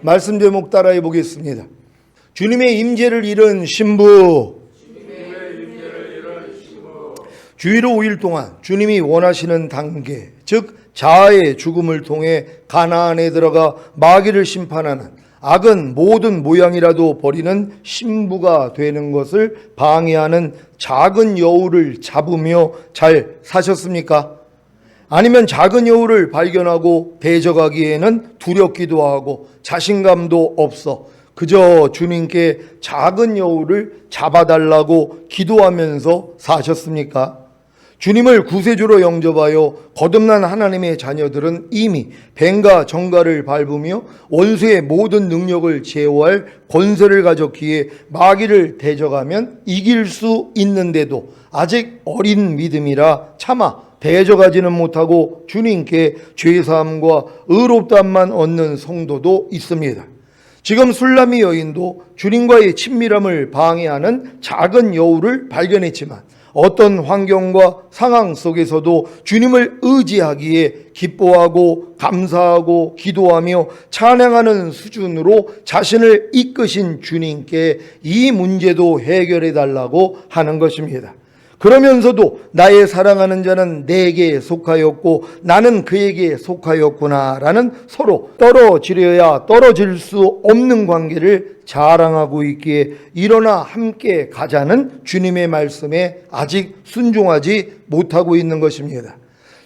말씀 제목 따라해 보겠습니다. 주님의 임재를 잃은 신부. 주일로 5일 동안 주님이 원하시는 단계, 즉 자아의 죽음을 통해 가나안에 들어가 마귀를 심판하는 악은 모든 모양이라도 버리는 신부가 되는 것을 방해하는 작은 여우를 잡으며 잘 사셨습니까? 아니면 작은 여우를 발견하고 대적하기에는 두렵기도 하고 자신감도 없어 그저 주님께 작은 여우를 잡아달라고 기도하면서 사셨습니까? 주님을 구세주로 영접하여 거듭난 하나님의 자녀들은 이미 뱀과 정갈을 밟으며 원수의 모든 능력을 제어할 권세를 가졌기에 마귀를 대적하면 이길 수 있는데도 아직 어린 믿음이라 차마 대적하지는 못하고 주님께 죄사함과 의롭다함만 얻는 성도도 있습니다. 지금 술라미 여인도 주님과의 친밀함을 방해하는 작은 여우를 발견했지만 어떤 환경과 상황 속에서도 주님을 의지하기에 기뻐하고 감사하고 기도하며 찬양하는 수준으로 자신을 이끄신 주님께 이 문제도 해결해 달라고 하는 것입니다. 그러면서도 나의 사랑하는 자는 내게 속하였고 나는 그에게 속하였구나라는 서로 떨어지려야 떨어질 수 없는 관계를 자랑하고 있기에 일어나 함께 가자는 주님의 말씀에 아직 순종하지 못하고 있는 것입니다.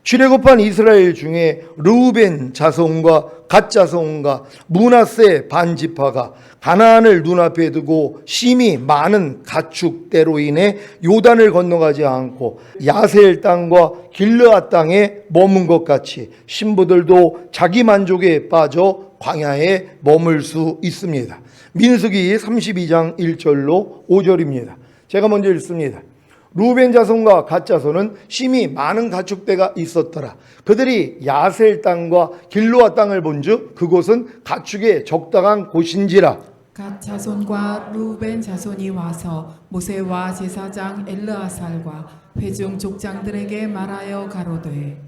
출애굽한 이스라엘 중에 르우벤 자손과 갓 자손과 므낫세 반지파가 가나안을 눈앞에 두고 심히 많은 가축대로 인해 요단을 건너가지 않고 야셀 땅과 길르앗 땅에 머문 것 같이 신부들도 자기 만족에 빠져 광야에 머물 수 있습니다. 민수기 32장 1절로 5절입니다. 제가 먼저 읽습니다. 루벤 자손과 갓 자손은 심히 많은 가축대가 있었더라. 그들이 야셀 땅과 길르앗 땅을 본즉 그곳은 가축의 적당한 곳인지라. 갓 자손과 루벤 자손이 와서 모세와 제사장 엘르아살과 회중 족장들에게 말하여 가로되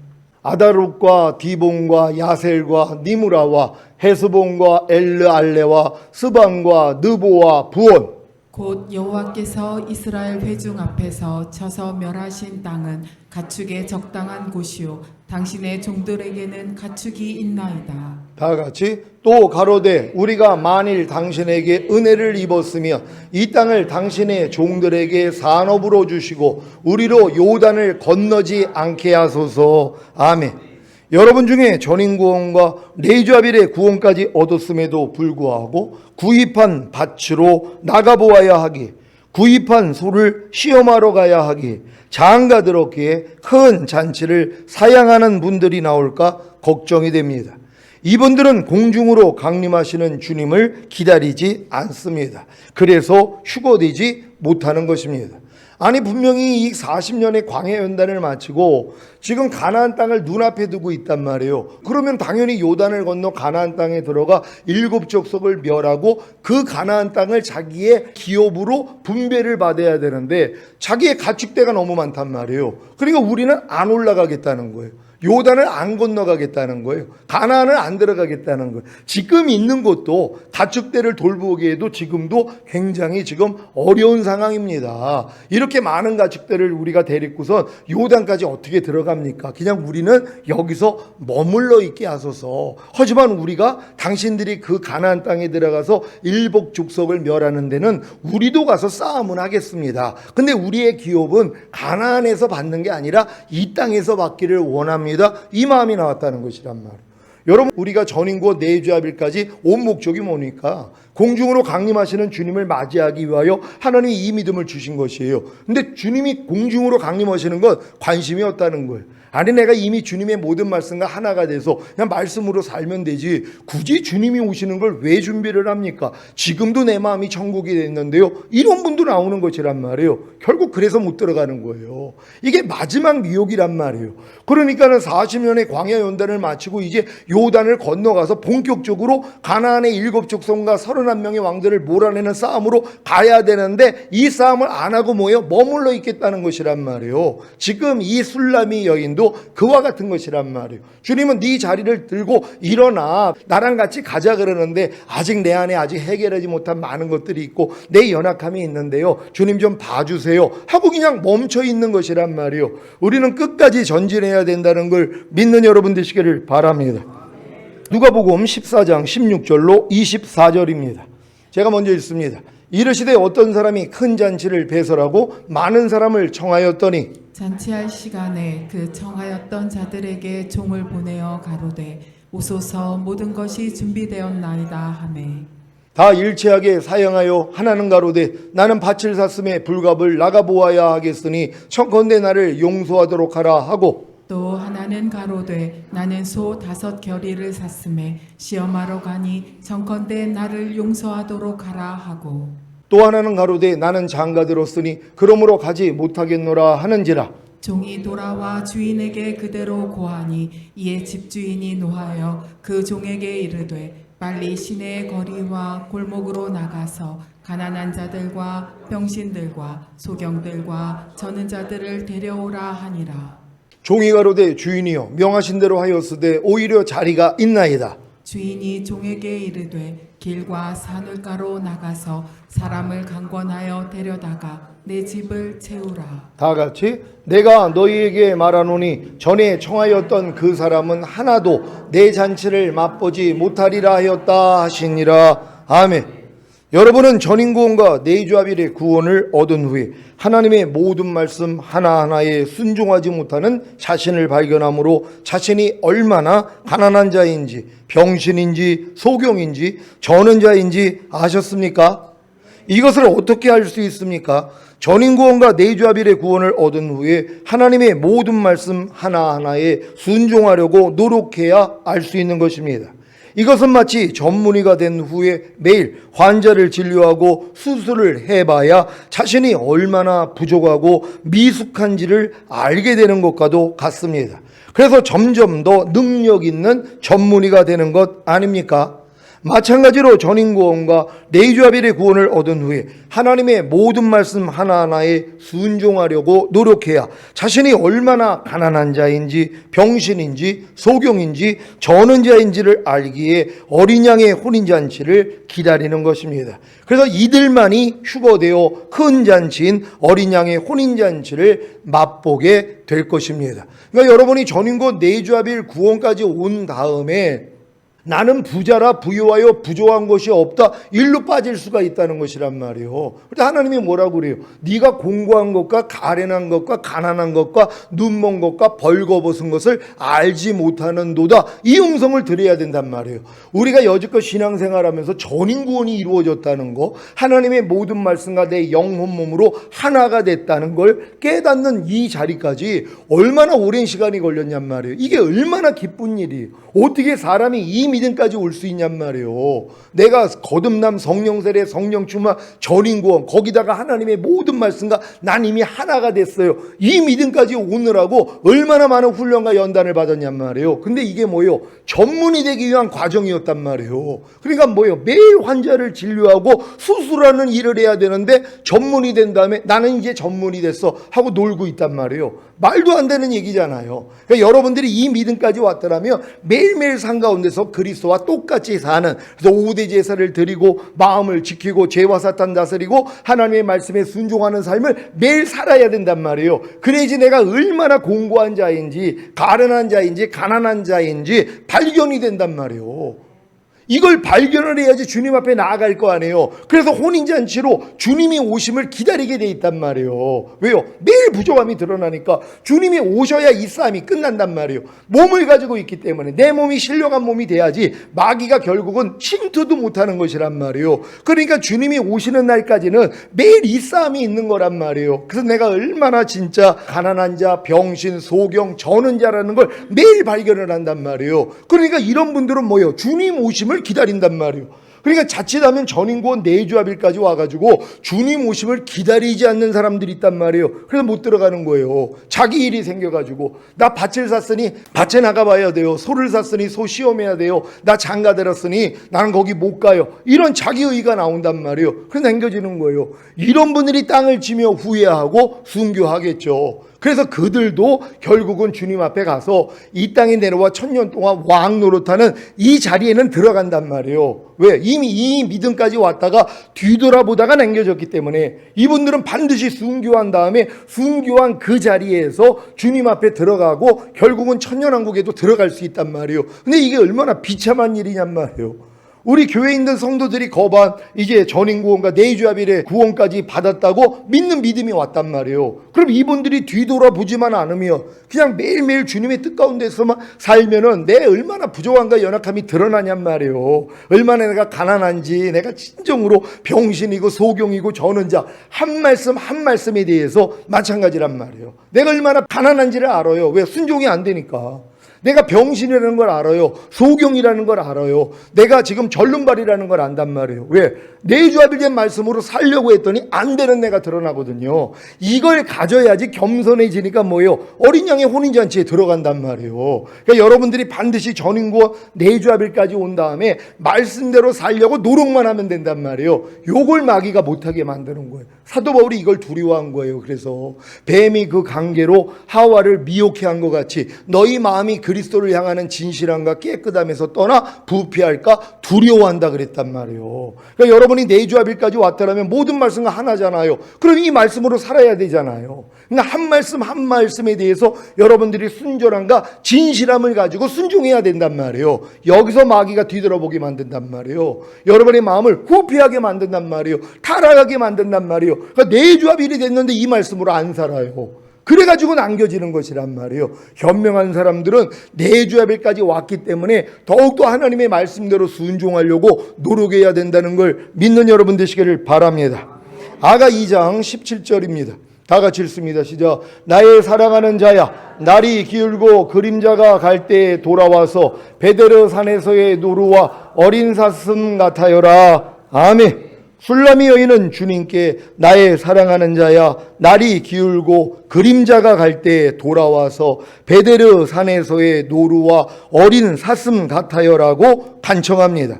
아다롯과 디본과 야셀과 니무라와 헤스본과 엘르알레와 스반과 느보와 부온 곧 여호와께서 이스라엘 회중 앞에서 쳐서 멸하신 땅은 가축의 적당한 곳이요 당신의 종들에게는 가축이 있나이다. 다 같이 또 가로되 우리가 만일 당신에게 은혜를 입었으며 이 땅을 당신의 종들에게 산업으로 주시고 우리로 요단을 건너지 않게 하소서. 아멘. 여러분 중에 전인구원과 레이조아빌의 구원까지 얻었음에도 불구하고 구입한 밭으로 나가보아야 하기, 구입한 소를 시험하러 가야 하기, 장가 들었기에 큰 잔치를 사양하는 분들이 나올까 걱정이 됩니다. 이분들은 공중으로 강림하시는 주님을 기다리지 않습니다. 그래서 휴거되지 못하는 것입니다. 아니 분명히 이 40년의 광야 연단을 마치고 지금 가나안 땅을 눈앞에 두고 있단 말이에요. 그러면 당연히 요단을 건너 가나안 땅에 들어가 7족속을 멸하고 그 가나안 땅을 자기의 기업으로 분배를 받아야 되는데 자기의 가축대가 너무 많단 말이에요. 그러니까 우리는 안 올라가겠다는 거예요. 요단을 안 건너가겠다는 거예요. 가나안을 안 들어가겠다는 거예요. 지금 있는 곳도 가축대를 돌보기에도 지금도 굉장히 지금 어려운 상황입니다. 이렇게 많은 가축대를 우리가 데리고서 요단까지 어떻게 들어갑니까? 그냥 우리는 여기서 머물러 있게 하소서. 하지만 우리가 당신들이 그 가나안 땅에 들어가서 일복 족속을 멸하는 데는 우리도 가서 싸움은 하겠습니다. 근데 우리의 기업은 가나안에서 받는 게 아니라 이 땅에서 받기를 원합니다. 이 마음이 나왔다는 것이란 말이에요. 여러분 우리가 전인과 내주아빌까지 온 목적이 뭡니까? 공중으로 강림하시는 주님을 맞이하기 위하여 하나님이 이 믿음을 주신 것이에요. 근데 주님이 공중으로 강림하시는 건 관심이 없다는 거예요. 아니 내가 이미 주님의 모든 말씀과 하나가 돼서 그냥 말씀으로 살면 되지 굳이 주님이 오시는 걸 왜 준비를 합니까? 지금도 내 마음이 천국이 됐는데요. 이런 분도 나오는 것이란 말이에요. 결국 그래서 못 들어가는 거예요. 이게 마지막 미혹이란 말이에요. 그러니까는 40년의 광야 연단을 마치고 이제 요단을 건너가서 본격적으로 가나안의 7족속과 31명의 왕들을 몰아내는 싸움으로 가야 되는데 이 싸움을 안 하고 머물러 있겠다는 것이란 말이에요. 지금 이 술라미 여인도 그와 같은 것이란 말이에요. 주님은 네 자리를 들고 일어나 나랑 같이 가자 그러는데 아직 내 안에 아직 해결하지 못한 많은 것들이 있고 내 연약함이 있는데요, 주님 좀 봐주세요 하고 그냥 멈춰 있는 것이란 말이에요. 우리는 끝까지 전진해야 된다는 걸 믿는 여러분 되시기를 바랍니다. 누가복음 14장 16절로 24절입니다. 제가 먼저 읽습니다. 이르시되 어떤 사람이 큰 잔치를 배설하고 많은 사람을 청하였더니 잔치할 시간에 그 청하였던 자들에게 종을 보내어 가로되 오소서 모든 것이 준비되었나이다 하매 다 일체하게 사양하여 하나는 가로되 나는 밭을 샀음에 불갑을 나가보아야 하겠으니 청컨대 나를 용서하도록 하라 하고 또 하나는 가로되 나는 소 5겨리를 샀음에 시험하러 가니 청컨대 나를 용서하도록 하라 하고 또 하나는 가로되 나는 장가 들었으니 그러므로 가지 못하겠노라 하는지라. 종이 돌아와 주인에게 그대로 고하니 이에 집주인이 노하여 그 종에게 이르되 빨리 시내의 거리와 골목으로 나가서 가난한 자들과 병신들과 소경들과 저는 자들을 데려오라 하니라. 종이 가로되 주인이여 명하신 대로 하였으되 오히려 자리가 있나이다. 주인이 종에게 이르되 길과 산울가로 나가서 사람을 강권하여 데려다가 내 집을 채우라. 다 같이 내가 너희에게 말하노니 전에 청하였던 그 사람은 하나도 내 잔치를 맛보지 못하리라 하였다 하시니라. 아멘. 여러분은 전인구원과 내주아빌의 구원을 얻은 후에 하나님의 모든 말씀 하나하나에 순종하지 못하는 자신을 발견함으로 자신이 얼마나 가난한 자인지 병신인지 소경인지 저는 자인지 아셨습니까? 이것을 어떻게 알 수 있습니까? 전인구원과 내주아빌의 구원을 얻은 후에 하나님의 모든 말씀 하나하나에 순종하려고 노력해야 알 수 있는 것입니다. 이것은 마치 전문의가 된 후에 매일 환자를 진료하고 수술을 해봐야 자신이 얼마나 부족하고 미숙한지를 알게 되는 것과도 같습니다. 그래서 점점 더 능력 있는 전문의가 되는 것 아닙니까? 마찬가지로 전인구원과 내주아빌의 구원을 얻은 후에 하나님의 모든 말씀 하나하나에 순종하려고 노력해야 자신이 얼마나 가난한 자인지 병신인지 소경인지 저는 자인지를 알기에 어린 양의 혼인잔치를 기다리는 것입니다. 그래서 이들만이 휴거되어 큰 잔치인 어린 양의 혼인잔치를 맛보게 될 것입니다. 그러니까 여러분이 전인구원 내주아빌 구원까지 온 다음에 나는 부자라 부유하여 부족한 것이 없다 일로 빠질 수가 있다는 것이란 말이에요. 그런데 하나님이 뭐라고 그래요? 네가 공고한 것과 가련한 것과 가난한 것과 눈먼 것과 벌거벗은 것을 알지 못하는도다, 이 음성을 들어야 된단 말이에요. 우리가 여지껏 신앙생활하면서 전인구원이 이루어졌다는 거, 하나님의 모든 말씀과 내 영혼 몸으로 하나가 됐다는 걸 깨닫는 이 자리까지 얼마나 오랜 시간이 걸렸냔 말이에요. 이게 얼마나 기쁜 일이에요. 어떻게 사람이 이 믿음까지 올 수 있냔 말이에요. 내가 거듭남 성령 세례 성령 충만 전인구원 거기다가 하나님의 모든 말씀과 난 이미 하나가 됐어요. 이 믿음까지 오느라고 얼마나 많은 훈련과 연단을 받았냔 말이에요. 근데 이게 뭐예요? 전문이 되기 위한 과정이었단 말이에요. 그러니까 뭐예요? 매일 환자를 진료하고 수술하는 일을 해야 되는데 전문이 된 다음에 나는 이제 전문이 됐어 하고 놀고 있단 말이에요. 말도 안 되는 얘기잖아요. 그러니까 여러분들이 이 믿음까지 왔더라면 매일매일 산 가운데서 그리스도와 똑같이 사는, 그래서 5대 제사를 드리고 마음을 지키고 죄와 사탄 다스리고 하나님의 말씀에 순종하는 삶을 매일 살아야 된단 말이에요. 그래야지 내가 얼마나 공고한 자인지 가련한 자인지 가난한 자인지 발견이 된단 말이에요. 이걸 발견을 해야지 주님 앞에 나아갈 거 아니에요. 그래서 혼인잔치로 주님이 오심을 기다리게 돼 있단 말이에요. 왜요? 매일 부족함이 드러나니까 주님이 오셔야 이 싸움이 끝난단 말이에요. 몸을 가지고 있기 때문에 내 몸이 신령한 몸이 돼야지 마귀가 결국은 침투도 못하는 것이란 말이에요. 그러니까 주님이 오시는 날까지는 매일 이 싸움이 있는 거란 말이에요. 그래서 내가 얼마나 진짜 가난한 자, 병신, 소경, 저는 자라는 걸 매일 발견을 한단 말이에요. 그러니까 이런 분들은 뭐예요? 주님 오심을 기다린단 말이에요. 그러니까 자칫하면 전인구원 내주합일까지 와가지고 주님 오심을 기다리지 않는 사람들이 있단 말이에요. 그래서 못 들어가는 거예요. 자기 일이 생겨가지고 나 밭을 샀으니 밭에 나가봐야 돼요. 소를 샀으니 소 시험해야 돼요. 나 장가 들었으니 나는 거기 못 가요. 이런 자기 의가 나온단 말이에요. 그래서 남겨지는 거예요. 이런 분들이 땅을 치며 후회하고 순교하겠죠. 그래서 그들도 결국은 주님 앞에 가서 이 땅에 내려와 1000년 동안 왕 노릇하는 이 자리에는 들어간단 말이에요. 왜? 이미 이 믿음까지 왔다가 뒤돌아보다가 남겨졌기 때문에 이분들은 반드시 순교한 다음에 순교한 그 자리에서 주님 앞에 들어가고 결국은 천년왕국에도 들어갈 수 있단 말이에요. 근데 이게 얼마나 비참한 일이냔 말이에요. 우리 교회에 있는 성도들이 거반 이제 전인구원과 내주합일의 구원까지 받았다고 믿는 믿음이 왔단 말이에요. 그럼 이분들이 뒤돌아보지만 않으며 그냥 매일매일 주님의 뜻 가운데서만 살면은 내 얼마나 부족함과 연약함이 드러나냔 말이에요. 얼마나 내가 가난한지, 내가 진정으로 병신이고 소경이고 저는 자 한 말씀 한 말씀에 대해서 마찬가지란 말이에요. 내가 얼마나 가난한지를 알아요. 왜? 순종이 안 되니까. 내가 병신이라는 걸 알아요. 소경이라는 걸 알아요. 내가 지금 절름발이라는 걸 안단 말이에요. 왜? 내주합일된 말씀으로 살려고 했더니 안 되는 내가 드러나거든요. 이걸 가져야지 겸손해지니까 뭐예요? 어린 양의 혼인잔치에 들어간단 말이에요. 그러니까 여러분들이 반드시 전인구원 내주합일까지 온 다음에 말씀대로 살려고 노력만 하면 된단 말이에요. 요걸 마귀가 못하게 만드는 거예요. 사도 바울이 이걸 두려워한 거예요. 그래서 뱀이 그 관계로 하와를 미혹해 한 것 같이 너희 마음이 그리스도를 향하는 진실함과 깨끗함에서 떠나 부패할까 두려워한다 그랬단 말이에요. 그러니까 여러분이 내주합일까지 왔다라면 모든 말씀과 하나잖아요. 그럼 이 말씀으로 살아야 되잖아요. 그러니까 한 말씀 한 말씀에 대해서 여러분들이 순전함과 진실함을 가지고 순종해야 된단 말이에요. 여기서 마귀가 뒤돌아보게 만든단 말이에요. 여러분의 마음을 후패하게 만든단 말이에요. 타락하게 만든단 말이에요. 그러니까 내주합일이 됐는데 이 말씀으로 안 살아요. 그래가지고 남겨지는 것이란 말이에요. 현명한 사람들은 내주합일까지 왔기 때문에 더욱더 하나님의 말씀대로 순종하려고 노력해야 된다는 걸 믿는 여러분 되시기를 바랍니다. 아가 2장 17절입니다. 다 같이 읽습니다. 시작. 나의 사랑하는 자야, 날이 기울고 그림자가 갈 때에 돌아와서 베데르 산에서의 노루와 어린 사슴 같아여라. 아멘. 술람이 여인은 주님께 나의 사랑하는 자야, 날이 기울고 그림자가 갈 때에 돌아와서 베데르 산에서의 노루와 어린 사슴 같아요라고 간청합니다.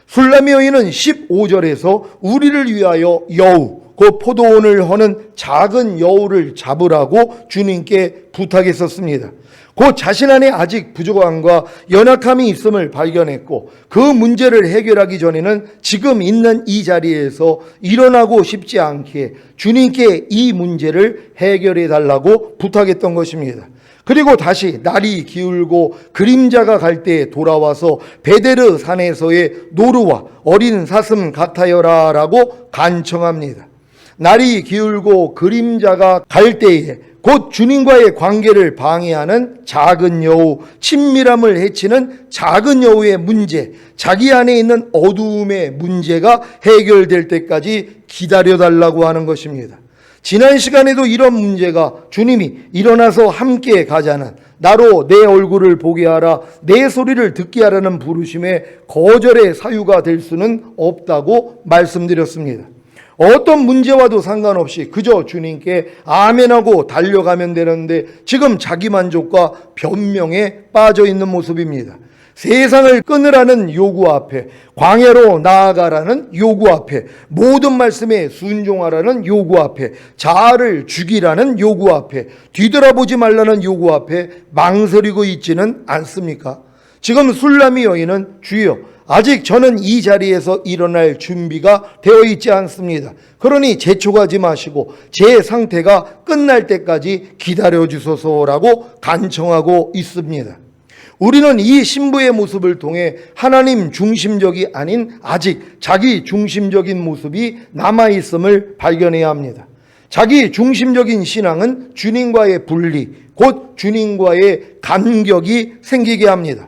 술람이 여인은 15절에서 우리를 위하여 여우, 그 포도원을 허는 작은 여우를 잡으라고 주님께 부탁했었습니다. 그 자신 안에 아직 부족함과 연약함이 있음을 발견했고 그 문제를 해결하기 전에는 지금 있는 이 자리에서 일어나고 싶지 않게 주님께 이 문제를 해결해 달라고 부탁했던 것입니다. 그리고 다시 날이 기울고 그림자가 갈 때에 돌아와서 베데르 산에서의 노루와 어린 사슴 같아여라 라고 간청합니다. 날이 기울고 그림자가 갈 때에 곧 주님과의 관계를 방해하는 작은 여우, 친밀함을 해치는 작은 여우의 문제, 자기 안에 있는 어두움의 문제가 해결될 때까지 기다려달라고 하는 것입니다. 지난 시간에도 이런 문제가 주님이 일어나서 함께 가자는, 나로 내 얼굴을 보게 하라, 내 소리를 듣게 하라는 부르심에 거절의 사유가 될 수는 없다고 말씀드렸습니다. 어떤 문제와도 상관없이 그저 주님께 아멘하고 달려가면 되는데 지금 자기만족과 변명에 빠져 있는 모습입니다. 세상을 끊으라는 요구 앞에, 광야로 나아가라는 요구 앞에, 모든 말씀에 순종하라는 요구 앞에, 자아를 죽이라는 요구 앞에, 뒤돌아보지 말라는 요구 앞에 망설이고 있지는 않습니까? 지금 술람이 여인은 주여, 아직 저는 이 자리에서 일어날 준비가 되어 있지 않습니다. 그러니 재촉하지 마시고 제 상태가 끝날 때까지 기다려 주소서라고 간청하고 있습니다. 우리는 이 신부의 모습을 통해 하나님 중심적이 아닌 아직 자기 중심적인 모습이 남아있음을 발견해야 합니다. 자기 중심적인 신앙은 주님과의 분리, 곧 주님과의 간격이 생기게 합니다.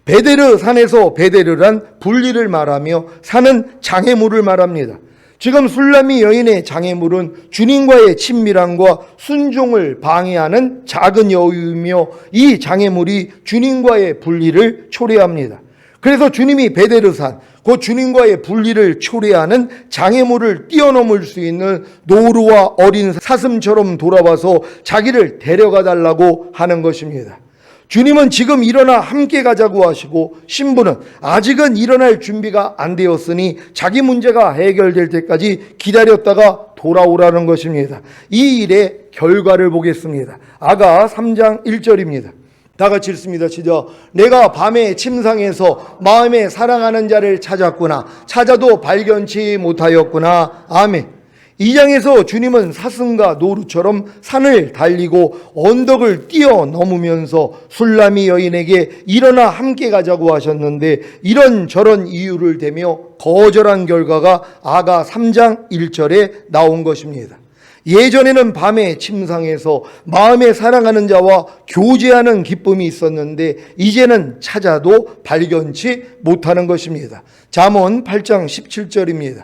베데르 산에서 베데르란 분리를 말하며 산은 장애물을 말합니다. 지금 술람이 여인의 장애물은 주님과의 친밀함과 순종을 방해하는 작은 여우이며 이 장애물이 주님과의 분리를 초래합니다. 그래서 주님이 베데르산, 그 주님과의 분리를 초래하는 장애물을 뛰어넘을 수 있는 노루와 어린 사슴처럼 돌아와서 자기를 데려가 달라고 하는 것입니다. 주님은 지금 일어나 함께 가자고 하시고 신부는 아직은 일어날 준비가 안 되었으니 자기 문제가 해결될 때까지 기다렸다가 돌아오라는 것입니다. 이 일의 결과를 보겠습니다. 아가 3장 1절입니다. 다 같이 읽습니다. 시작. 내가 밤에 침상에서 마음에 사랑하는 자를 찾았구나. 찾아도 발견치 못하였구나. 아멘. 이 장에서 주님은 사슴과 노루처럼 산을 달리고 언덕을 뛰어넘으면서 술람이 여인에게 일어나 함께 가자고 하셨는데 이런저런 이유를 대며 거절한 결과가 아가 3장 1절에 나온 것입니다. 예전에는 밤에 침상에서 마음에 사랑하는 자와 교제하는 기쁨이 있었는데 이제는 찾아도 발견치 못하는 것입니다. 잠언 8장 17절입니다.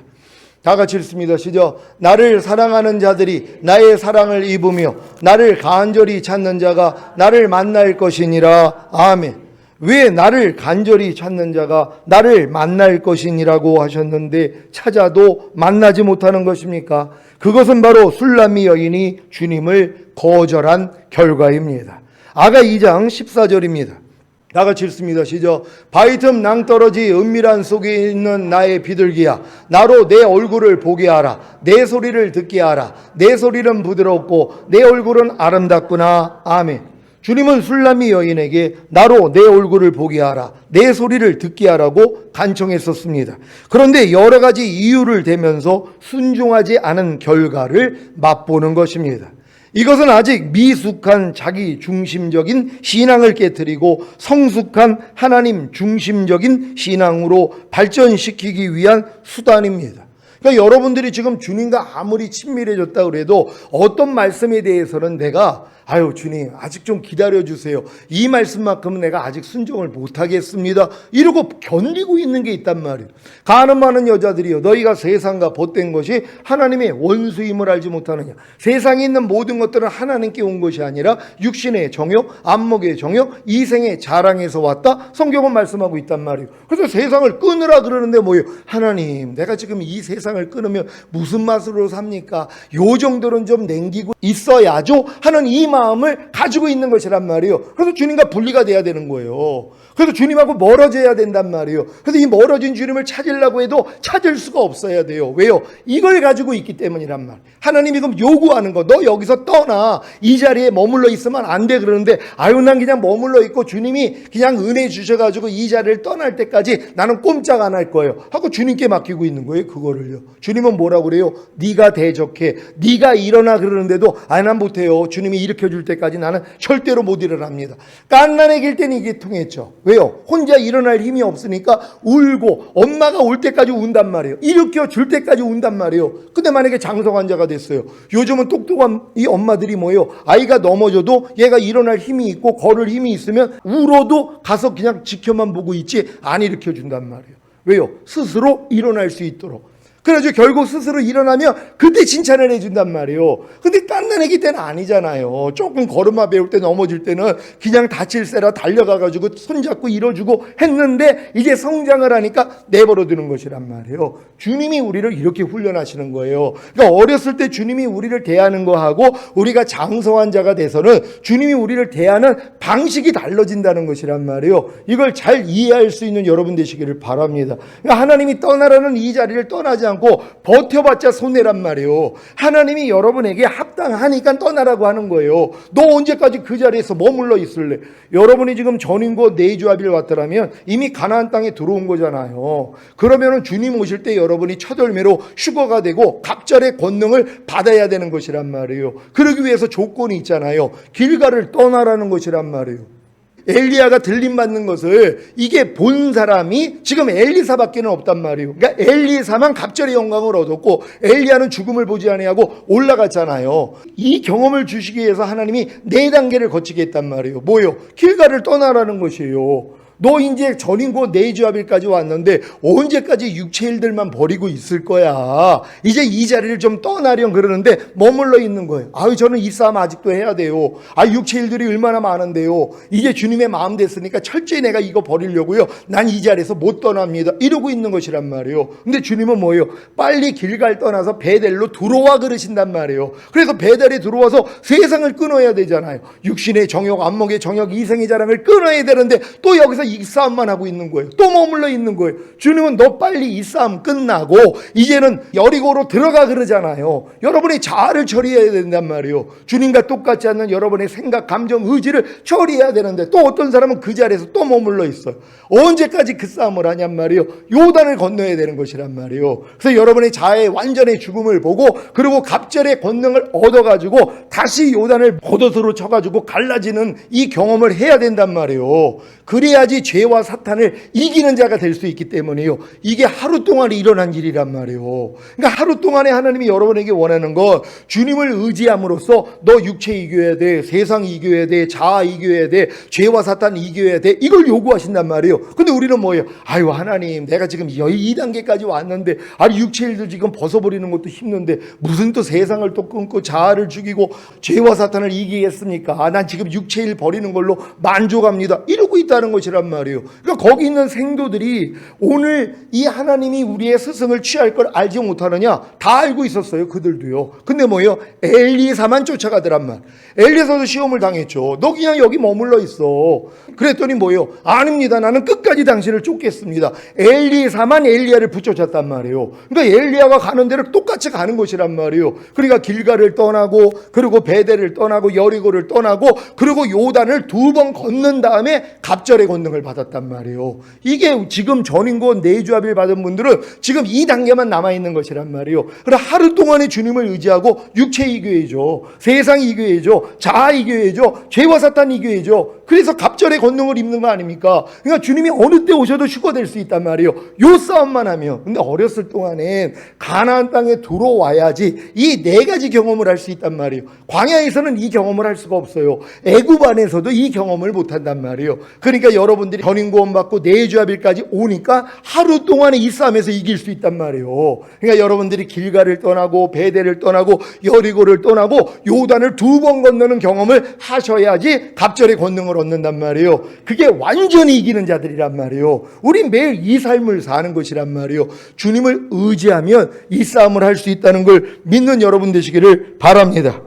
다 같이 읽습니다. 시작. 나를 사랑하는 자들이 나의 사랑을 입으며 나를 간절히 찾는 자가 나를 만날 것이니라. 아멘. 왜 나를 간절히 찾는 자가 나를 만날 것이니라고 하셨는데 찾아도 만나지 못하는 것입니까? 그것은 바로 술람미 여인이 주님을 거절한 결과입니다. 아가 2장 14절입니다. 다 같이 읽습니다. 시작. 바위 틈 낭떠러지 은밀한 속에 있는 나의 비둘기야, 나로 내 얼굴을 보게 하라. 내 소리를 듣게 하라. 내 소리는 부드럽고 내 얼굴은 아름답구나. 아멘. 주님은 술람미 여인에게 나로 내 얼굴을 보게 하라, 내 소리를 듣게 하라고 간청했었습니다. 그런데 여러 가지 이유를 대면서 순종하지 않은 결과를 맛보는 것입니다. 이것은 아직 미숙한 자기 중심적인 신앙을 깨뜨리고 성숙한 하나님 중심적인 신앙으로 발전시키기 위한 수단입니다. 그러니까 여러분들이 지금 주님과 아무리 친밀해졌다 그래도 어떤 말씀에 대해서는 내가 아유 주님 아직 좀 기다려주세요, 이 말씀만큼은 내가 아직 순종을 못하겠습니다 이러고 견디고 있는 게 있단 말이에요. 가늠 많은 여자들이여, 너희가 세상과 벗된 것이 하나님의 원수임을 알지 못하느냐. 세상에 있는 모든 것들은 하나님께 온 것이 아니라 육신의 정욕, 안목의 정욕, 이생의 자랑에서 왔다 성경은 말씀하고 있단 말이에요. 그래서 세상을 끊으라 그러는데 뭐예요? 하나님 내가 지금 이 세상을 끊으면 무슨 맛으로 삽니까? 요 정도는 좀 남기고 있어야죠 하는 이 마음을 가지고 있는 것이란 말이에요. 그래서 주님과 분리가 돼야 되는 거예요. 그래서 주님하고 멀어져야 된단 말이에요. 그래서 이 멀어진 주님을 찾으려고 해도 찾을 수가 없어야 돼요. 왜요? 이걸 가지고 있기 때문이란 말. 하나님이 그럼 요구하는 거, 너 여기서 떠나, 이 자리에 머물러 있으면 안 돼 그러는데 아유 난 그냥 머물러 있고 주님이 그냥 은혜 주셔가지고 이 자리를 떠날 때까지 나는 꼼짝 안 할 거예요 하고 주님께 맡기고 있는 거예요. 그거를요. 주님은 뭐라고 그래요? 네가 대적해, 네가 일어나 그러는데도 아니 난 못해요, 주님이 일으켜줄 때까지 나는 절대로 못 일어납니다. 깐난애길 때는 이게 통했죠. 왜요? 혼자 일어날 힘이 없으니까 울고 엄마가 올 때까지 운단 말이에요. 일으켜줄 때까지 운단 말이에요. 근데 만약에 장성 환자가 됐어요. 요즘은 똑똑한 이 엄마들이 뭐예요? 아이가 넘어져도 얘가 일어날 힘이 있고 걸을 힘이 있으면 울어도 가서 그냥 지켜만 보고 있지 안 일으켜준단 말이에요. 왜요? 스스로 일어날 수 있도록. 그래서 결국 스스로 일어나면 그때 칭찬을 해준단 말이에요. 근데 딴난 애기 때는 아니잖아요. 조금 걸음마 배울 때 넘어질 때는 그냥 다칠세라 달려가가지고 손잡고 일어주고 했는데 이제 성장을 하니까 내버려 두는 것이란 말이에요. 주님이 우리를 이렇게 훈련하시는 거예요. 그러니까 어렸을 때 주님이 우리를 대하는 거하고 우리가 장성한 자가 돼서는 주님이 우리를 대하는 방식이 달라진다는 것이란 말이에요. 이걸 잘 이해할 수 있는 여러분 되시기를 바랍니다. 그러니까 하나님이 떠나라는 이 자리를 떠나지 않고 버텨봤자 손해란 말이에요. 하나님이 여러분에게 합당하니까 떠나라고 하는 거예요. 너 언제까지 그 자리에서 머물러 있을래? 여러분이 지금 전인고 네주아빌 왔더라면 이미 가나안 땅에 들어온 거잖아요. 그러면은 주님 오실 때 여러분이 첫 열매로 휴거가 되고 갑절의 권능을 받아야 되는 것이란 말이에요. 그러기 위해서 조건이 있잖아요. 길가를 떠나라는 것이란 말이에요. 엘리야가 들림받는 것을 이게 본 사람이 지금 엘리사밖에는 없단 말이에요. 그러니까 엘리사만 갑절의 영광을 얻었고 엘리야는 죽음을 보지 아니하고 올라갔잖아요. 이 경험을 주시기 위해서 하나님이 4단계를 거치게 했단 말이에요. 뭐예요? 길가를 떠나라는 것이에요. 너 이제 전인고 내주합일까지 왔는데 언제까지 육체일들만 버리고 있을 거야. 이제 이 자리를 좀 떠나렴 그러는데 머물러 있는 거예요. 아유, 저는 이 싸움 아직도 해야 돼요. 아, 육체일들이 얼마나 많은데요. 이제 주님의 마음 됐으니까 철저히 내가 이거 버리려고요. 난 이 자리에서 못 떠납니다. 이러고 있는 것이란 말이에요. 근데 주님은 뭐예요? 빨리 길갈 떠나서 베델로 들어와 그러신단 말이에요. 그래서 베델에 들어와서 세상을 끊어야 되잖아요. 육신의 정욕, 안목의 정욕, 이생의 자랑을 끊어야 되는데 또 여기서 이 싸움만 하고 있는 거예요. 또 머물러 있는 거예요. 주님은 너 빨리 이 싸움 끝나고 이제는 여리고로 들어가 그러잖아요. 여러분의 자아를 처리해야 된단 말이에요. 주님과 똑같지 않는 여러분의 생각, 감정, 의지를 처리해야 되는데 또 어떤 사람은 그 자리에서 또 머물러 있어요. 언제까지 그 싸움을 하냔 말이에요. 요단을 건너야 되는 것이란 말이에요. 그래서 여러분의 자아의 완전의 죽음을 보고 그리고 갑절의 권능을 얻어가지고 다시 요단을 겉옷으로 쳐가지고 갈라지는 이 경험을 해야 된단 말이에요. 그래야지 죄와 사탄을 이기는 자가 될 수 있기 때문에요. 이게 하루 동안 일어난 일이란 말이에요. 그러니까 하루 동안에 하나님이 여러분에게 원하는 건 주님을 의지함으로써 너 육체 이겨야 돼, 세상 이겨야 돼, 자아 이겨야 돼, 죄와 사탄 이겨야 돼, 이걸 요구하신단 말이에요. 근데 우리는 뭐예요? 아유, 하나님, 내가 지금 이 단계까지 왔는데 아니 육체일들 지금 벗어버리는 것도 힘든데 무슨 또 세상을 또 끊고 자아를 죽이고 죄와 사탄을 이기겠습니까? 아, 난 지금 육체일 버리는 걸로 만족합니다. 이러고 있다는 것이란 말이에요. 그러니까 거기 있는 생도들이 오늘 이 하나님이 우리의 스승을 취할 걸 알지 못하느냐? 다 알고 있었어요. 그들도요. 근데 뭐예요? 엘리사만 쫓아가더란 말. 엘리사도 시험을 당했죠. 너 그냥 여기 머물러 있어. 그랬더니 뭐예요? 아닙니다. 나는 끝까지 당신을 쫓겠습니다. 엘리사만 엘리야를 붙여쳤단 말이에요. 그러니까 엘리야가 가는 대로 똑같이 가는 것이란 말이에요. 그러니까 길가를 떠나고 그리고 베델을 떠나고 여리고를 떠나고 그리고 요단을 2번 걷는 다음에 갑절의 권능을 받았단 말이에요. 이게 지금 전인고 내주합일 받은 분들은 지금 이 단계만 남아있는 것이란 말이에요. 그래서 하루 동안에 주님을 의지하고 육체 이겨야죠. 세상 이겨야죠. 자아 이겨야죠. 죄와 사탄 이겨야죠. 그래서 갑절의 권능을 입는 거 아닙니까? 그러니까 주님이 어느 때 오셔도 휴거될 수 있단 말이에요. 요 싸움만 하면. 근데 어렸을 동안엔 가나안 땅에 들어와야지 이 4가지 경험을 할 수 있단 말이에요. 광야에서는 이 경험을 할 수가 없어요. 애굽 안에서도 이 경험을 못 한단 말이에요. 그러니까 여러분들이 전인구원 받고 내주합일까지 오니까 하루 동안에 이 싸움에서 이길 수 있단 말이에요. 그러니까 여러분들이 길가를 떠나고 베델을 떠나고 여리고를 떠나고 요단을 2번 건너는 경험을 하셔야지 갑절의 권능을 얻는단 말이에요. 그게 완전히 이기는 자들이란 말이에요. 우리 매일 이 삶을 사는 것이란 말이에요. 주님을 의지하면 이 싸움을 할 수 있다는 걸 믿는 여러분 되시기를 바랍니다.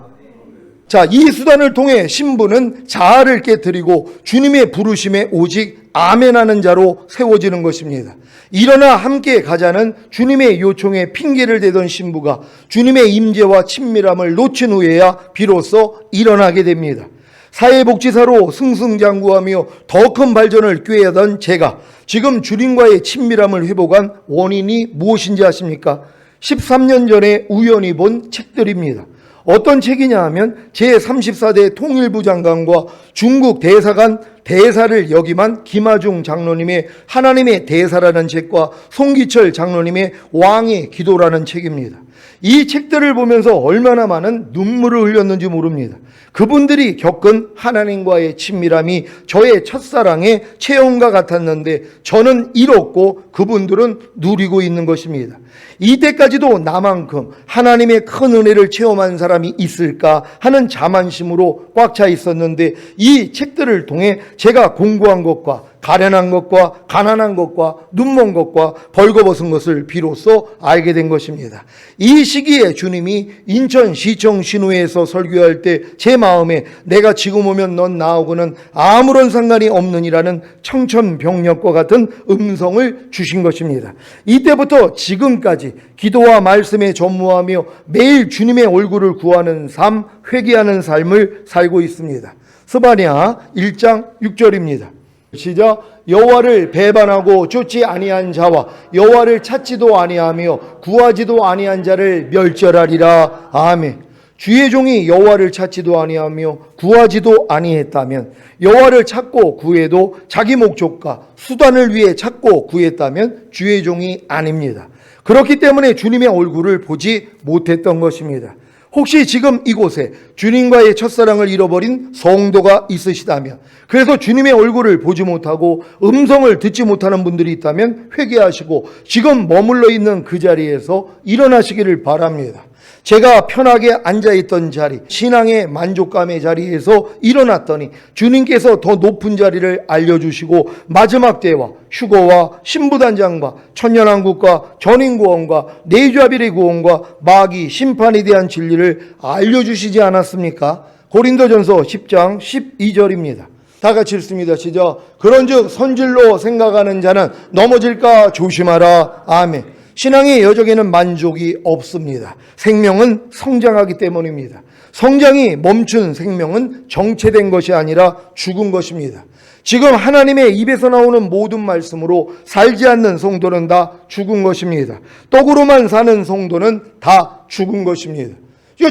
자, 이 수단을 통해 신부는 자아를 깨뜨리고 주님의 부르심에 오직 아멘하는 자로 세워지는 것입니다. 일어나 함께 가자는 주님의 요청에 핑계를 대던 신부가 주님의 임재와 친밀함을 놓친 후에야 비로소 일어나게 됩니다. 사회복지사로 승승장구하며 더 큰 발전을 꾀하던 제가 지금 주님과의 친밀함을 회복한 원인이 무엇인지 아십니까? 13년 전에 우연히 본 책들입니다. 어떤 책이냐 하면 제34대 통일부 장관과 중국 대사관 대사를 역임한 김하중 장로님의 하나님의 대사라는 책과 송기철 장로님의 왕의 기도라는 책입니다. 이 책들을 보면서 얼마나 많은 눈물을 흘렸는지 모릅니다. 그분들이 겪은 하나님과의 친밀함이 저의 첫사랑의 체험과 같았는데 저는 잃었고 그분들은 누리고 있는 것입니다. 이때까지도 나만큼 하나님의 큰 은혜를 체험한 사람이 있을까 하는 자만심으로 꽉 차 있었는데 이 책들을 통해 제가 공부한 것과 가련한 것과 가난한 것과 눈먼 것과 벌거벗은 것을 비로소 알게 된 것입니다. 이 시기에 주님이 인천시청 신우회에서 설교할 때 제 마음에 내가 지금 오면 넌 나하고는 아무런 상관이 없느니라는 청천벽력과 같은 음성을 주신 것입니다. 이때부터 지금까지 기도와 말씀에 전무하며 매일 주님의 얼굴을 구하는 삶, 회개하는 삶을 살고 있습니다. 스바냐 1장 6절입니다. 시작. 여호와를 배반하고 쫓지 아니한 자와 여호와를 찾지도 아니하며 구하지도 아니한 자를 멸절하리라. 아멘. 주의 종이 여호와를 찾지도 아니하며 구하지도 아니했다면, 여호와를 찾고 구해도 자기 목적과 수단을 위해 찾고 구했다면 주의 종이 아닙니다. 그렇기 때문에 주님의 얼굴을 보지 못했던 것입니다. 혹시 지금 이곳에 주님과의 첫사랑을 잃어버린 성도가 있으시다면, 그래서 주님의 얼굴을 보지 못하고 음성을 듣지 못하는 분들이 있다면 회개하시고 지금 머물러 있는 그 자리에서 일어나시기를 바랍니다. 제가 편하게 앉아있던 자리, 신앙의 만족감의 자리에서 일어났더니 주님께서 더 높은 자리를 알려주시고 마지막 때와 휴거와 신부단장과 천년왕국과 전인구원과 내주아빌의 구원과 마귀 심판에 대한 진리를 알려주시지 않았습니까? 고린도전서 10장 12절입니다. 다 같이 읽습니다. 시작. 그런즉 선질로 생각하는 자는 넘어질까 조심하라. 아멘. 신앙의 여정에는 만족이 없습니다. 생명은 성장하기 때문입니다. 성장이 멈춘 생명은 정체된 것이 아니라 죽은 것입니다. 지금 하나님의 입에서 나오는 모든 말씀으로 살지 않는 성도는 다 죽은 것입니다. 떡으로만 사는 성도는 다 죽은 것입니다.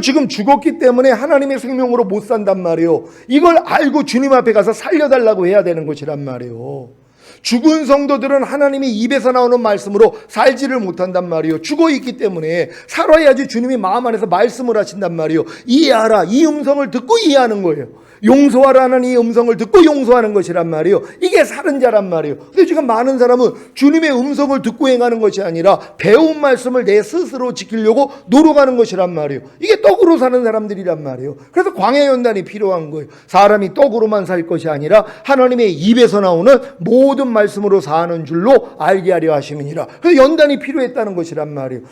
지금 죽었기 때문에 하나님의 생명으로 못 산단 말이에요. 이걸 알고 주님 앞에 가서 살려달라고 해야 되는 것이란 말이에요. 죽은 성도들은 하나님이 입에서 나오는 말씀으로 살지를 못한단 말이에요. 죽어있기 때문에 살아야지 주님이 마음 안에서 말씀을 하신단 말이에요. 이해하라. 이 음성을 듣고 이해하는 거예요. 용서하라는 이 음성을 듣고 용서하는 것이란 말이에요. 이게 사는 자란 말이에요. 근데 지금 많은 사람은 주님의 음성을 듣고 행하는 것이 아니라 배운 말씀을 내 스스로 지키려고 노력하는 것이란 말이에요. 이게 떡으로 사는 사람들이란 말이에요. 그래서 광야연단이 필요한 거예요. 사람이 떡으로만 살 것이 아니라 하나님의 입에서 나오는 모든 말씀으로 사는 줄로 알게 하려 하심이니라. 그래서 연단이 필요했다는 것이란 말이에요.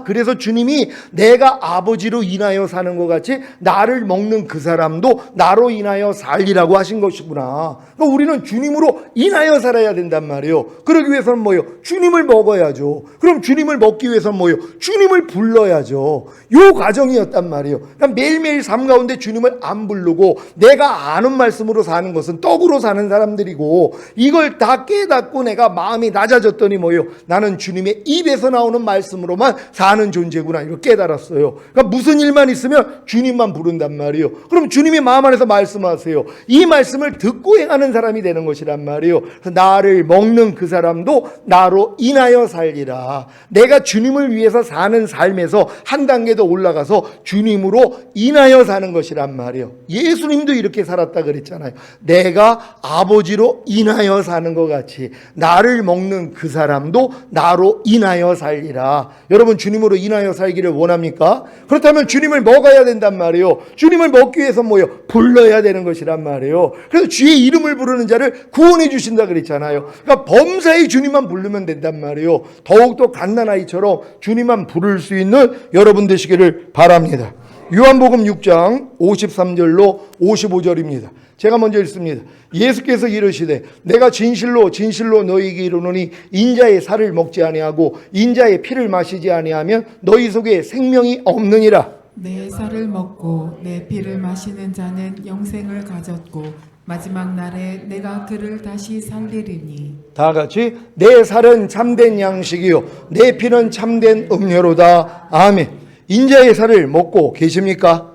그래서 주님이 내가 아버지로 인하여 사는 것 같이 나를 먹는 그 사람도 나로 인하여 살리라고 하신 것이구나. 그러니까 우리는 주님으로 인하여 살아야 된단 말이에요. 그러기 위해서는 뭐예요? 주님을 먹어야죠. 그럼 주님을 먹기 위해서는 뭐예요? 주님을 불러야죠. 요 과정이었단 말이에요. 그러니까 매일매일 삶 가운데 주님을 안 부르고 내가 아는 말씀으로 사는 것은 떡으로 사는 사람들이고, 이걸 다 깨닫고 내가 마음이 낮아졌더니 뭐예요? 나는 주님의 입에서 나오는 말씀으로만 사는 존재구나. 이걸 깨달았어요. 그러니까 무슨 일만 있으면 주님만 부른단 말이에요. 그럼 주님이 마음 안에서 말씀하세요. 이 말씀을 듣고 행하는 사람이 되는 것이란 말이에요. 그래서 나를 먹는 그 사람도 나로 인하여 살리라. 내가 주님을 위해서 사는 삶에서 한 단계 더 올라가서 주님으로 인하여 사는 것이란 말이에요. 예수님도 이렇게 살았다 그랬잖아요. 내가 아버지로 인하여 사는 것 같이 나를 먹는 그 사람도 나로 인하여 살리라. 여러분, 주님으로 인하여 살기를 원합니까? 그렇다면 주님을 먹어야 된단 말이에요. 주님을 먹기 위해서 뭐예요? 불러야 되는 것이란 말이에요. 그래서 주의 이름을 부르는 자를 구원해 주신다 그랬잖아요. 그러니까 범사에 주님만 부르면 된단 말이에요. 더욱더 갓난아이처럼 주님만 부를 수 있는 여러분 되시기를 바랍니다. 요한복음 6장 53절로 55절입니다. 제가 먼저 읽습니다. 예수께서 이르시되 내가 진실로 진실로 너희에게 이르노니 인자의 살을 먹지 아니하고 인자의 피를 마시지 아니하면 너희 속에 생명이 없느니라. 내 살을 먹고 내 피를 마시는 자는 영생을 가졌고 마지막 날에 내가 그를 다시 살리리니. 다 같이 내 살은 참된 양식이요 내 피는 참된 음료로다. 아멘. 인자의 살을 먹고 계십니까?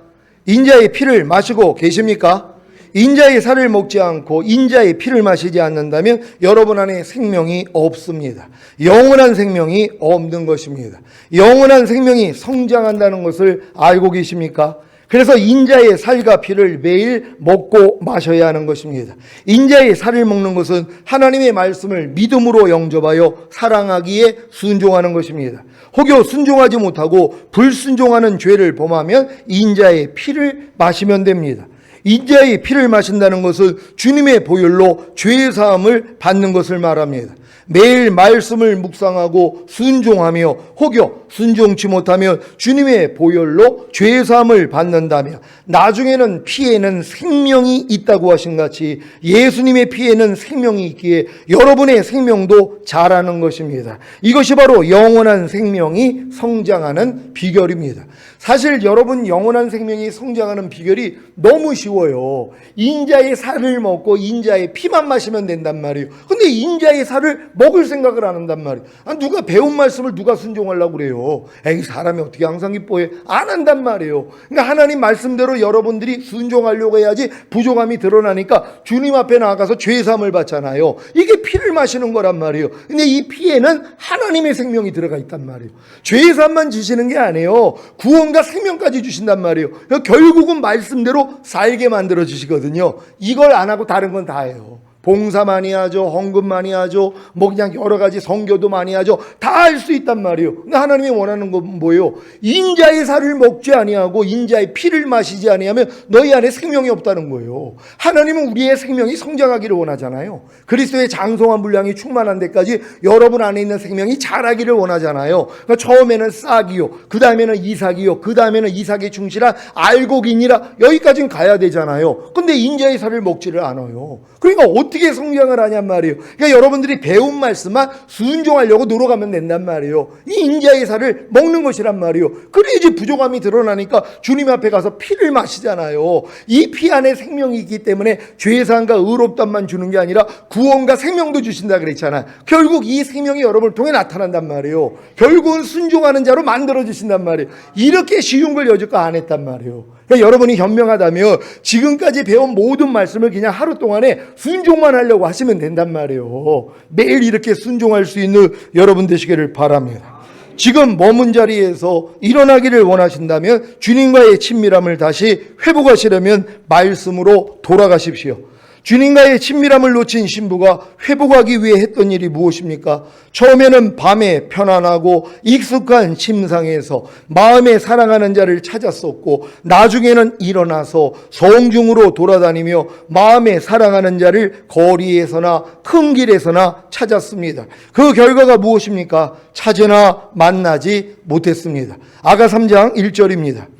인자의 피를 마시고 계십니까? 인자의 살을 먹지 않고 인자의 피를 마시지 않는다면 여러분 안에 생명이 없습니다. 영원한 생명이 없는 것입니다. 영원한 생명이 성장한다는 것을 알고 계십니까? 그래서 인자의 살과 피를 매일 먹고 마셔야 하는 것입니다. 인자의 살을 먹는 것은 하나님의 말씀을 믿음으로 영접하여 사랑하기에 순종하는 것입니다. 혹여 순종하지 못하고 불순종하는 죄를 범하면 인자의 피를 마시면 됩니다. 인자의 피를 마신다는 것은 주님의 보혈로 죄의 사함을 받는 것을 말합니다. 매일 말씀을 묵상하고 순종하며 혹여 순종치 못하면 주님의 보혈로 죄의 사함을 받는다며 나중에는 피에는 생명이 있다고 하신 같이 예수님의 피에는 생명이 있기에 여러분의 생명도 자라는 것입니다. 이것이 바로 영원한 생명이 성장하는 비결입니다. 사실 여러분 영원한 생명이 성장하는 비결이 너무 쉬워요. 인자의 살을 먹고 인자의 피만 마시면 된단 말이에요. 근데 인자의 살을 먹을 생각을 안 한단 말이에요. 누가 배운 말씀을 누가 순종하려고 그래요? 말이에요. 에이, 사람이 어떻게 항상 기뻐해? 안 한단 말이에요. 그러니까 하나님 말씀대로 여러분들이 순종하려고 해야지 부족함이 드러나니까 주님 앞에 나아가서 죄사함을 받잖아요. 이게 피를 마시는 거란 말이에요. 근데 이 피에는 하나님의 생명이 들어가 있단 말이에요. 죄사함만 주시는 게 아니에요. 구원과 생명까지 주신단 말이에요. 그러니까 결국은 말씀대로 살게 만들어 주시거든요. 이걸 안 하고 다른 건 다 해요. 봉사 많이 하죠. 헌금 많이 하죠. 뭐 그냥 여러 가지 선교도 많이 하죠. 다 할 수 있단 말이에요. 근데 하나님이 원하는 건 뭐예요? 인자의 살을 먹지 아니하고 인자의 피를 마시지 아니하면 너희 안에 생명이 없다는 거예요. 하나님은 우리의 생명이 성장하기를 원하잖아요. 그리스도의 장성한 분량이 충만한 데까지 여러분 안에 있는 생명이 자라기를 원하잖아요. 그러니까 처음에는 싹이요, 그 다음에는 이삭이요, 그 다음에는 이삭의 충실한 알곡이니라, 여기까지는 가야 되잖아요. 근데 인자의 살을 먹지를 않아요. 그러니까 어떻게 성장을 하냔 말이에요. 그러니까 여러분들이 배운 말씀만 순종하려고 노력하면 된단 말이에요. 이 인자의 살을 먹는 것이란 말이에요. 그래야지 부족함이 드러나니까 주님 앞에 가서 피를 마시잖아요. 이 피 안에 생명이 있기 때문에 죄사함과 의롭담만 주는 게 아니라 구원과 생명도 주신다 그랬잖아요. 결국 이 생명이 여러분을 통해 나타난단 말이에요. 결국은 순종하는 자로 만들어 주신단 말이에요. 이렇게 쉬운 걸 여지껏 안 했단 말이에요. 그러니까 여러분이 현명하다면 지금까지 배운 모든 말씀을 그냥 하루 동안에 순종만 하려고 하시면 된단 말이에요. 매일 이렇게 순종할 수 있는 여러분 되시기를 바랍니다. 지금 머문 자리에서 일어나기를 원하신다면 주님과의 친밀함을 다시 회복하시려면 말씀으로 돌아가십시오. 주님과의 친밀함을 놓친 신부가 회복하기 위해 했던 일이 무엇입니까? 처음에는 밤에 편안하고 익숙한 침상에서 마음에 사랑하는 자를 찾았었고, 나중에는 일어나서 성중으로 돌아다니며 마음에 사랑하는 자를 거리에서나 큰 길에서나 찾았습니다. 그 결과가 무엇입니까? 찾으나 만나지 못했습니다. 아가 3장 1절입니다.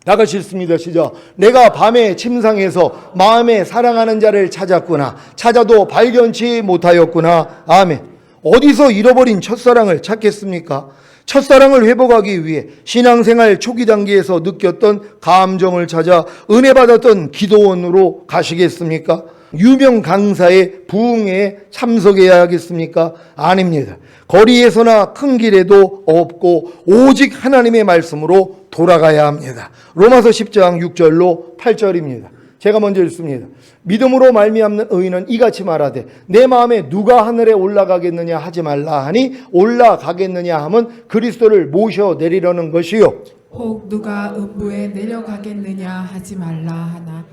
다 같이 읽습니다. 시작. 내가 밤에 침상에서 마음에 사랑하는 자를 찾았구나. 찾아도 발견치 못하였구나. 아멘. 어디서 잃어버린 첫사랑을 찾겠습니까? 첫사랑을 회복하기 위해 신앙생활 초기 단계에서 느꼈던 감정을 찾아 은혜 받았던 기도원으로 가시겠습니까? 유명 강사의 부흥회에 참석해야 하겠습니까? 아닙니다. 거리에서나 큰 길에도 없고 오직 하나님의 말씀으로 돌아가야 합니다. 로마서 10장 6절로 8절입니다. 제가 먼저 읽습니다. 믿음으로 말미암는 의인은 이같이 말하되 내 마음에 누가 하늘에 올라가겠느냐 하지 말라 하니 올라가겠느냐 함은 그리스도를 모셔 내리려는 것이요, 혹 누가 음부에 내려가겠느냐 하지 말라 하나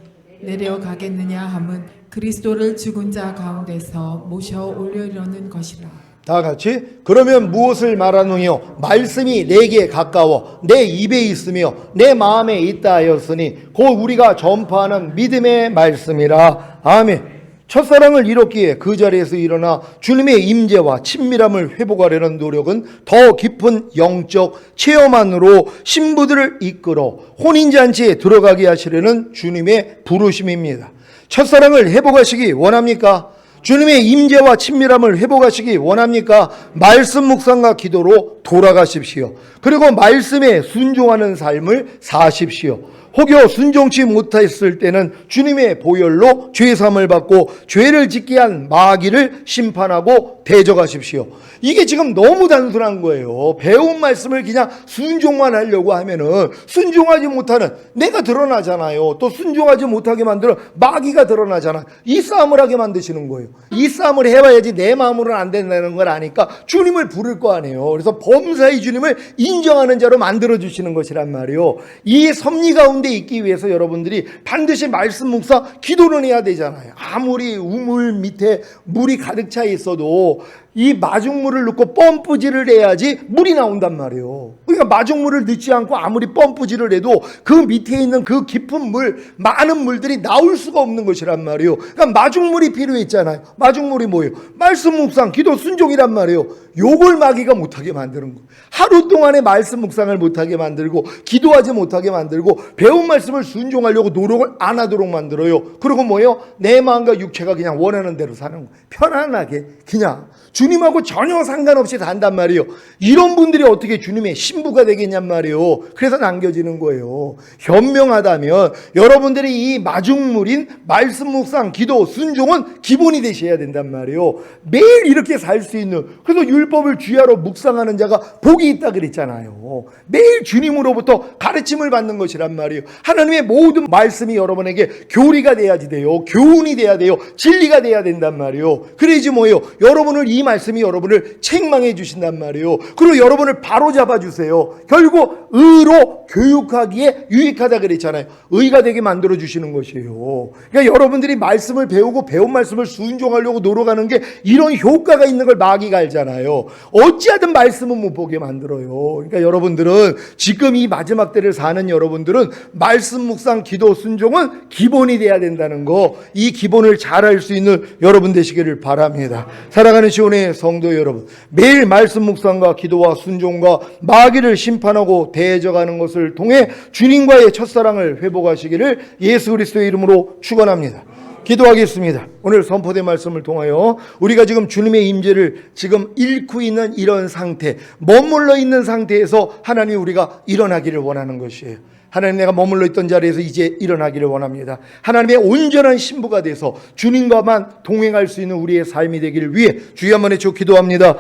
내려가겠느냐 함은 그리스도를 죽은 자 가운데서 모셔 올리려는 것이라. 다 같이. 그러면 무엇을 말하느뇨? 말씀이 내게 가까워 내 입에 있으며 내 마음에 있다 하였으니 곧 우리가 전파하는 믿음의 말씀이라. 아멘. 첫사랑을 잃었기에 그 자리에서 일어나 주님의 임재와 친밀함을 회복하려는 노력은 더 깊은 영적 체험안으로 신부들을 이끌어 혼인잔치에 들어가게 하시려는 주님의 부르심입니다. 첫사랑을 회복하시기 원합니까? 주님의 임재와 친밀함을 회복하시기 원합니까? 말씀 묵상과 기도로 돌아가십시오. 그리고 말씀에 순종하는 삶을 사십시오. 혹여 순종치 못했을 때는 주님의 보혈로 죄사함을 받고 죄를 짓게 한 마귀를 심판하고 대적하십시오. 이게 지금 너무 단순한 거예요. 배운 말씀을 그냥 순종만 하려고 하면은 순종하지 못하는 내가 드러나잖아요. 또 순종하지 못하게 만들어 마귀가 드러나잖아. 이 싸움을 하게 만드시는 거예요. 이 싸움을 해봐야지 내 마음으로는 안 된다는 걸 아니까 주님을 부를 거 아니에요. 그래서 범사의 주님을 인정하는 자로 만들어주시는 것이란 말이에요. 이 섭리 가운데 있기 위해서 여러분들이 반드시 말씀 묵상 기도를 해야 되잖아요. 아무리 우물 밑에 물이 가득 차 있어도 이 마중물을 넣고 펌프질을 해야지 물이 나온단 말이에요. 그러니까 마중물을 넣지 않고 아무리 펌프질을 해도 그 밑에 있는 그 깊은 물, 많은 물들이 나올 수가 없는 것이란 말이에요. 그러니까 마중물이 필요했잖아요. 마중물이 뭐예요? 말씀 묵상, 기도, 순종이란 말이에요. 요걸 마귀가 못하게 만드는 거예요. 하루 동안에 말씀 묵상을 못하게 만들고 기도하지 못하게 만들고 배운 말씀을 순종하려고 노력을 안 하도록 만들어요. 그리고 뭐예요? 내 마음과 육체가 그냥 원하는 대로 사는 거예요. 편안하게 그냥 주님하고 전혀 상관없이 산단 말이에요. 이런 분들이 어떻게 주님의 신부가 되겠냔 말이에요. 그래서 남겨지는 거예요. 현명하다면 여러분들이 이 마중물인 말씀 묵상, 기도, 순종은 기본이 되셔야 된단 말이에요. 매일 이렇게 살 수 있는, 그래서 율법을 주야로 묵상하는 자가 복이 있다 그랬잖아요. 매일 주님으로부터 가르침을 받는 것이란 말이에요. 하나님의 모든 말씀이 여러분에게 교리가 돼야지 돼요. 교훈이 돼야 돼요. 진리가 돼야 된단 말이에요. 그래야지 뭐예요? 여러분을, 이 말씀이 여러분을 책망해 주신단 말이에요. 그리고 여러분을 바로 잡아 주세요. 결국 의로 교육하기에 유익하다 그랬잖아요. 의가 되게 만들어 주시는 것이에요. 그러니까 여러분들이 말씀을 배우고 배운 말씀을 순종하려고 노력하는 게 이런 효과가 있는 걸 마귀가 알잖아요. 어찌하든 말씀은 못 보게 만들어요. 그러니까 여러분들은 지금 이 마지막 때를 사는 여러분들은 말씀 묵상, 기도, 순종은 기본이 돼야 된다는 거, 이 기본을 잘 알 수 있는 여러분 되시기를 바랍니다. 사랑하는 시온의 성도 여러분, 매일 말씀 묵상과 기도와 순종과 마귀를 심판하고 대적하는 것을 통해 주님과의 첫사랑을 회복하시기를 예수 그리스도의 이름으로 축원합니다. 기도하겠습니다. 오늘 선포된 말씀을 통하여 우리가 지금 주님의 임재를 지금 잃고 있는 이런 상태, 머물러 있는 상태에서 하나님, 우리가 일어나기를 원하는 것이에요. 하나님, 내가 머물러 있던 자리에서 이제 일어나기를 원합니다. 하나님의 온전한 신부가 돼서 주님과만 동행할 수 있는 우리의 삶이 되기를 위해 주여 한번 외쳐 기도합니다.